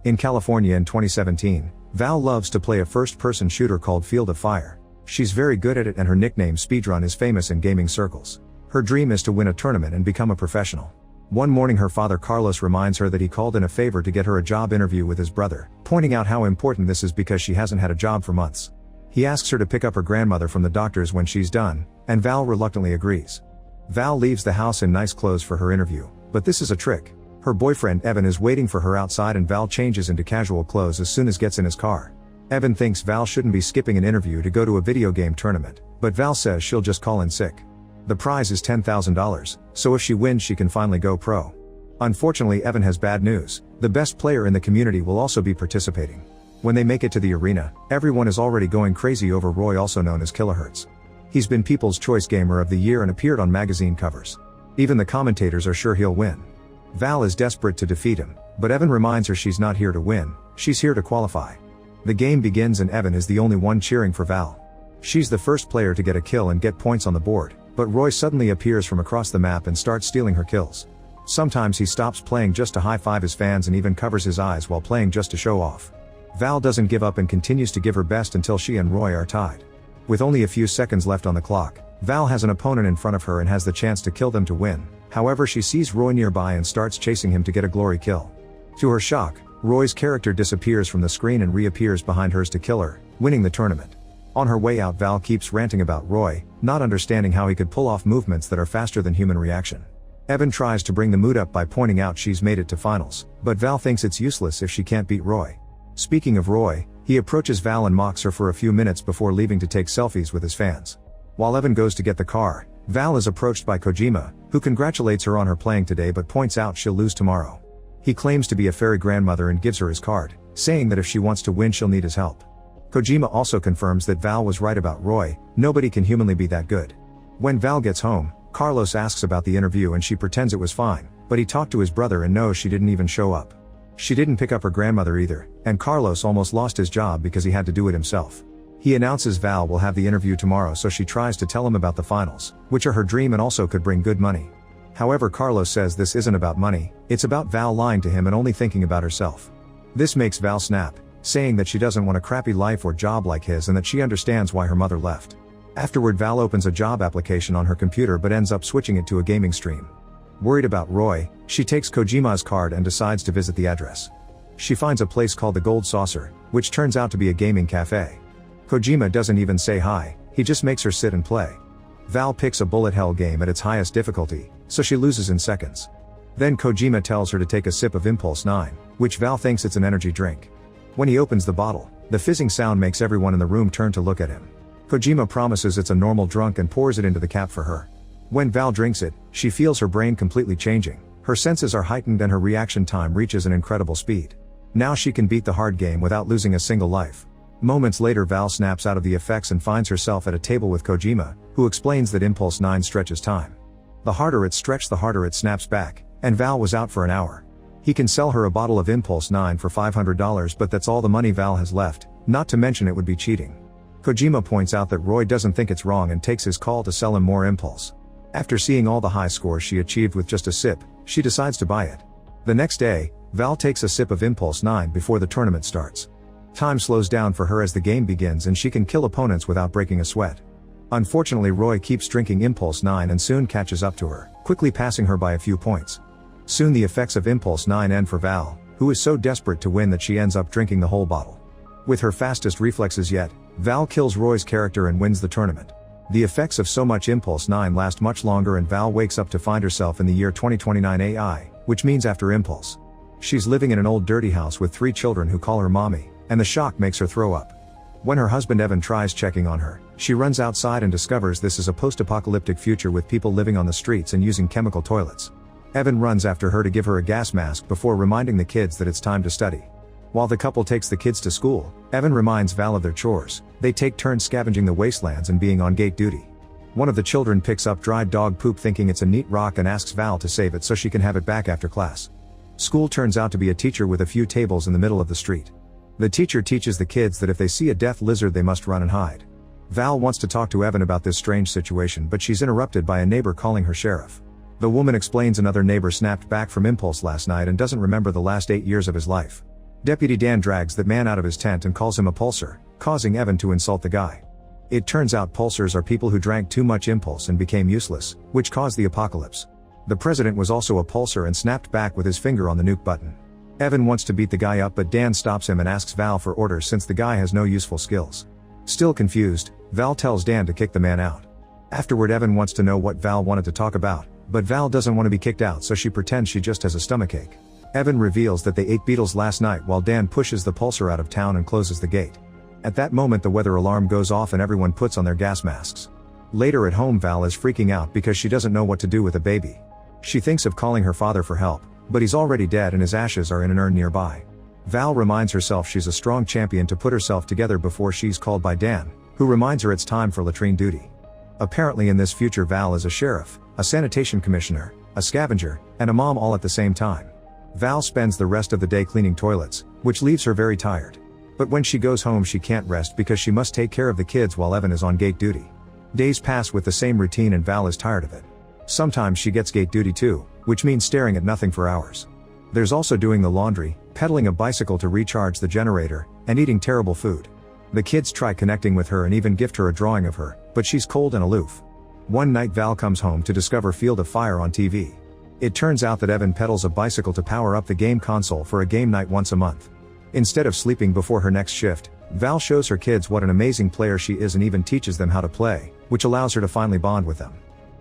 In California in 2017, Val loves to play a first-person shooter called Field of Fire. She's very good at it and her nickname Speedrun is famous in gaming circles. Her dream is to win a tournament and become a professional. One morning her father Carlos reminds her that he called in a favor to get her a job interview with his brother, pointing out how important this is because she hasn't had a job for months. He asks her to pick up her grandmother from the doctor's when she's done, and Val reluctantly agrees. Val leaves the house in nice clothes for her interview, but this is a trick. Her boyfriend Evan is waiting for her outside and Val changes into casual clothes as soon as gets in his car. Evan thinks Val shouldn't be skipping an interview to go to a video game tournament, but Val says she'll just call in sick. The prize is $10,000, so if she wins she can finally go pro. Unfortunately Evan has bad news, the best player in the community will also be participating. When they make it to the arena, everyone is already going crazy over Roy, also known as Kilohertz. He's been People's Choice Gamer of the Year and appeared on magazine covers. Even the commentators are sure he'll win. Val is desperate to defeat him, but Evan reminds her she's not here to win, she's here to qualify. The game begins and Evan is the only one cheering for Val. She's the first player to get a kill and get points on the board, but Roy suddenly appears from across the map and starts stealing her kills. Sometimes he stops playing just to high-five his fans and even covers his eyes while playing just to show off. Val doesn't give up and continues to give her best until she and Roy are tied. With only a few seconds left on the clock, Val has an opponent in front of her and has the chance to kill them to win. However, she sees Roy nearby and starts chasing him to get a glory kill. To her shock, Roy's character disappears from the screen and reappears behind hers to kill her, winning the tournament. On her way out Val keeps ranting about Roy, not understanding how he could pull off movements that are faster than human reaction. Evan tries to bring the mood up by pointing out she's made it to finals, but Val thinks it's useless if she can't beat Roy. Speaking of Roy, he approaches Val and mocks her for a few minutes before leaving to take selfies with his fans. While Evan goes to get the car, Val is approached by Kojima, who congratulates her on her playing today but points out she'll lose tomorrow. He claims to be a fairy grandmother and gives her his card, saying that if she wants to win she'll need his help. Kojima also confirms that Val was right about Roy, nobody can humanly be that good. When Val gets home, Carlos asks about the interview and she pretends it was fine, but he talked to his brother and knows she didn't even show up. She didn't pick up her grandmother either, and Carlos almost lost his job because he had to do it himself. He announces Val will have the interview tomorrow, so she tries to tell him about the finals, which are her dream and also could bring good money. However, Carlos says this isn't about money, it's about Val lying to him and only thinking about herself. This makes Val snap, saying that she doesn't want a crappy life or job like his and that she understands why her mother left. Afterward, Val opens a job application on her computer but ends up switching it to a gaming stream. Worried about Roy, she takes Kojima's card and decides to visit the address. She finds a place called the Gold Saucer, which turns out to be a gaming cafe. Kojima doesn't even say hi, he just makes her sit and play. Val picks a bullet hell game at its highest difficulty, so she loses in seconds. Then Kojima tells her to take a sip of Impulse 9, which Val thinks it's an energy drink. When he opens the bottle, the fizzing sound makes everyone in the room turn to look at him. Kojima promises it's a normal drunk and pours it into the cap for her. When Val drinks it, she feels her brain completely changing, her senses are heightened and her reaction time reaches an incredible speed. Now she can beat the hard game without losing a single life. Moments later Val snaps out of the effects and finds herself at a table with Kojima, who explains that Impulse 9 stretches time. The harder it's stretched the harder it snaps back, and Val was out for an hour. He can sell her a bottle of Impulse 9 for $500, but that's all the money Val has left, not to mention it would be cheating. Kojima points out that Roy doesn't think it's wrong and takes his call to sell him more Impulse. After seeing all the high scores she achieved with just a sip, she decides to buy it. The next day, Val takes a sip of Impulse 9 before the tournament starts. Time slows down for her as the game begins and she can kill opponents without breaking a sweat. Unfortunately, Roy keeps drinking Impulse 9 and soon catches up to her, quickly passing her by a few points. Soon the effects of Impulse 9 end for Val, who is so desperate to win that she ends up drinking the whole bottle. With her fastest reflexes yet, Val kills Roy's character and wins the tournament. The effects of so much Impulse 9 last much longer and Val wakes up to find herself in the year 2029 AI, which means after Impulse. She's living in an old dirty house with 3 children who call her mommy, and the shock makes her throw up. When her husband Evan tries checking on her, she runs outside and discovers this is a post-apocalyptic future with people living on the streets and using chemical toilets. Evan runs after her to give her a gas mask before reminding the kids that it's time to study. While the couple takes the kids to school, Evan reminds Val of their chores. They take turns scavenging the wastelands and being on gate duty. One of the children picks up dried dog poop thinking it's a neat rock and asks Val to save it so she can have it back after class. School turns out to be a teacher with a few tables in the middle of the street. The teacher teaches the kids that if they see a death lizard they must run and hide. Val wants to talk to Evan about this strange situation, but she's interrupted by a neighbor calling her sheriff. The woman explains another neighbor snapped back from Impulse last night and doesn't remember the last 8 years of his life. Deputy Dan drags the man out of his tent and calls him a pulsar, causing Evan to insult the guy. It turns out pulsars are people who drank too much impulse and became useless, which caused the apocalypse. The president was also a pulsar and snapped back with his finger on the nuke button. Evan wants to beat the guy up, but Dan stops him and asks Val for orders since the guy has no useful skills. Still confused, Val tells Dan to kick the man out. Afterward, Evan wants to know what Val wanted to talk about, but Val doesn't want to be kicked out, so she pretends she just has a stomachache. Evan reveals that they ate beetles last night while Dan pushes the pulsar out of town and closes the gate. At that moment, the weather alarm goes off and everyone puts on their gas masks. Later at home, Val is freaking out because she doesn't know what to do with a baby. She thinks of calling her father for help, but he's already dead and his ashes are in an urn nearby. Val reminds herself she's a strong champion to put herself together before she's called by Dan, who reminds her it's time for latrine duty. Apparently in this future, Val is a sheriff, a sanitation commissioner, a scavenger, and a mom all at the same time. Val spends the rest of the day cleaning toilets, which leaves her very tired. But when she goes home, she can't rest because she must take care of the kids while Evan is on gate duty. Days pass with the same routine and Val is tired of it. Sometimes she gets gate duty too, which means staring at nothing for hours. There's also doing the laundry, pedaling a bicycle to recharge the generator, and eating terrible food. The kids try connecting with her and even gift her a drawing of her, but she's cold and aloof. One night Val comes home to discover Field of Fire on TV. It turns out that Evan pedals a bicycle to power up the game console for a game night once a month. Instead of sleeping before her next shift, Val shows her kids what an amazing player she is and even teaches them how to play, which allows her to finally bond with them.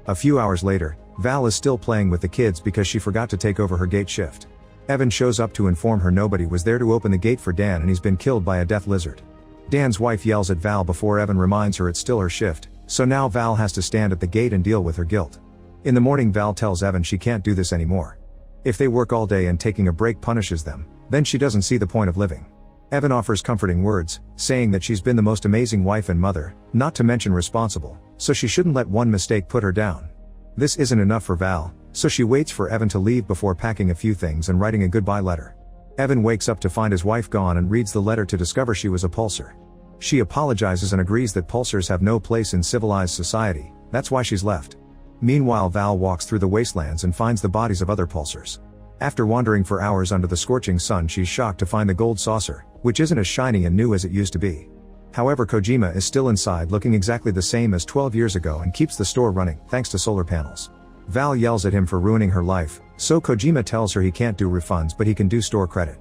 A few hours later, Val is still playing with the kids because she forgot to take over her gate shift. Evan shows up to inform her nobody was there to open the gate for Dan and he's been killed by a death lizard. Dan's wife yells at Val before Evan reminds her it's still her shift, so now Val has to stand at the gate and deal with her guilt. In the morning, Val tells Evan she can't do this anymore. If they work all day and taking a break punishes them, then she doesn't see the point of living. Evan offers comforting words, saying that she's been the most amazing wife and mother, not to mention responsible, so she shouldn't let one mistake put her down. This isn't enough for Val, so she waits for Evan to leave before packing a few things and writing a goodbye letter. Evan wakes up to find his wife gone and reads the letter to discover she was a pulsar. She apologizes and agrees that pulsars have no place in civilized society, that's why she's left. Meanwhile, Val walks through the wastelands and finds the bodies of other pulsars. After wandering for hours under the scorching sun, she's shocked to find the gold saucer, which isn't as shiny and new as it used to be. However, Kojima is still inside looking exactly the same as 12 years ago and keeps the store running, thanks to solar panels. Val yells at him for ruining her life, so Kojima tells her he can't do refunds but he can do store credit.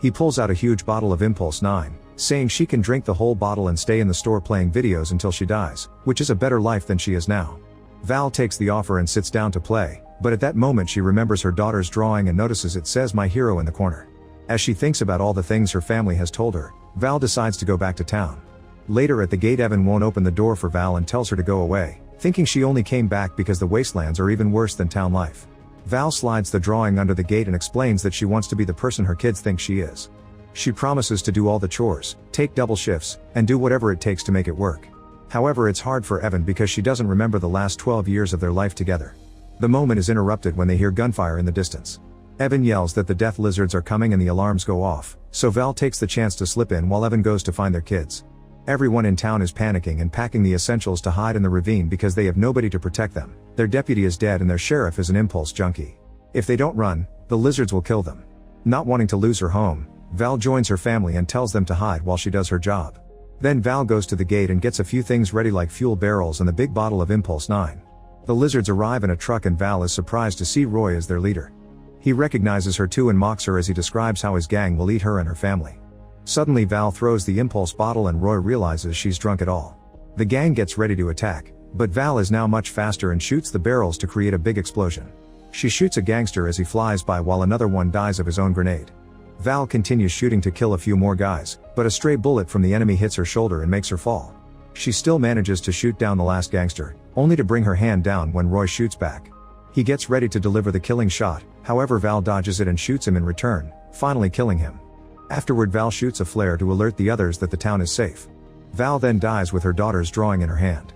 He pulls out a huge bottle of Impulse 9, saying she can drink the whole bottle and stay in the store playing videos until she dies, which is a better life than she is now. Val takes the offer and sits down to play, but at that moment she remembers her daughter's drawing and notices it says "My Hero" in the corner. As she thinks about all the things her family has told her, Val decides to go back to town. Later at the gate, Evan won't open the door for Val and tells her to go away, thinking she only came back because the wastelands are even worse than town life. Val slides the drawing under the gate and explains that she wants to be the person her kids think she is. She promises to do all the chores, take double shifts, and do whatever it takes to make it work. However, it's hard for Evan because she doesn't remember the last 12 years of their life together. The moment is interrupted when they hear gunfire in the distance. Evan yells that the death lizards are coming and the alarms go off, so Val takes the chance to slip in while Evan goes to find their kids. Everyone in town is panicking and packing the essentials to hide in the ravine because they have nobody to protect them. Their deputy is dead and their sheriff is an impulse junkie. If they don't run, the lizards will kill them. Not wanting to lose her home, Val joins her family and tells them to hide while she does her job. Then Val goes to the gate and gets a few things ready like fuel barrels and the big bottle of Impulse 9. The lizards arrive in a truck and Val is surprised to see Roy as their leader. He recognizes her too and mocks her as he describes how his gang will eat her and her family. Suddenly Val throws the Impulse bottle and Roy realizes she's drunk at all. The gang gets ready to attack, but Val is now much faster and shoots the barrels to create a big explosion. She shoots a gangster as he flies by while another one dies of his own grenade. Val continues shooting to kill a few more guys, but a stray bullet from the enemy hits her shoulder and makes her fall. She still manages to shoot down the last gangster, only to bring her hand down when Roy shoots back. He gets ready to deliver the killing shot, however Val dodges it and shoots him in return, finally killing him. Afterward, Val shoots a flare to alert the others that the town is safe. Val then dies with her daughter's drawing in her hand.